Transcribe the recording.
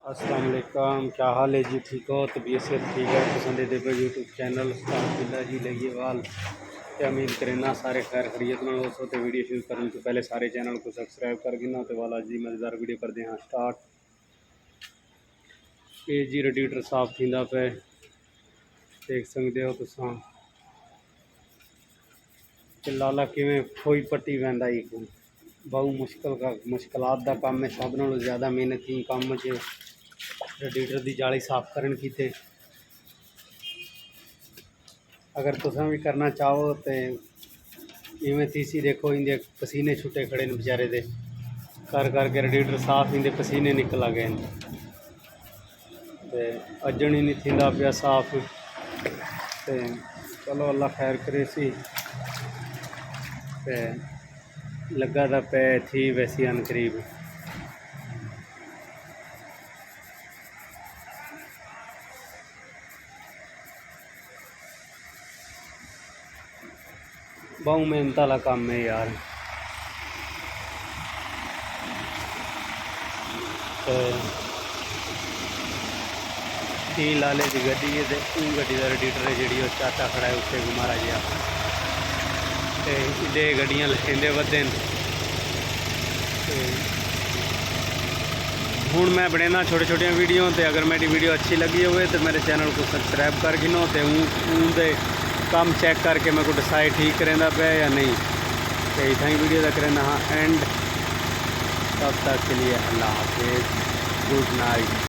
अस्सलाम वालेकुम, क्या हाल है जी? ठीक हो? तबीयत से ठीक है? पसंदीदा पे यूट्यूब चैनल उस्ताद जी लगी वाल क्या उम्मीद करना सारे खैर खरीत में हो। तो वीडियो शुरू करने तो पहले सारे चैनल को सब्सक्राइब कर गिना तो वाला जी मज़ेदार वीडियो कर दें। हाँ स्टार्ट ये जी रेडिएटर साफ थींदा पे देख सकते हो तुसां कि लाला किवें खोई पट्टी वैंदा ही को बहु मुश्किलात दा काम है। सब नालों ज़्यादा मेहनती काम च रेडिएटर की जाली साफ करन कीते। अगर तुसां भी करना चाहो तो इवें तीसी देखो इंदे पसीने छुट्टे खड़े न बेचारे दे कर करके रेडिएटर साफ इंदे पसीने निकल आ गए ते अजन ही नहीं थींदा पिया साफ। ते चलो अल्लाह खैर करे सी ते लगा दा पे थी वैसी अन करीब बहु मेहनत वाला काम है यार। लाले की गड्डी है तो गड्डी का रेडिएटर है जी चाचा खड़ा है उत्ते घुमारा गया इदे गड्डियां लेंदे वधे हूँ मैं बनेना छोटे छोटे वीडियो। तो अगर मेरी वीडियो अच्छी लगी हुए तो मेरे चैनल को सब्सक्राइब कर गिनो तो उनके काम चेक करके मैं को डिसाइड ठीक करेंदा पे या नहीं। तो इतना ही वीडियो तक रहना हाँ एंड तब तक के लिए अल्लाह हाफिज़, गुड नाइट।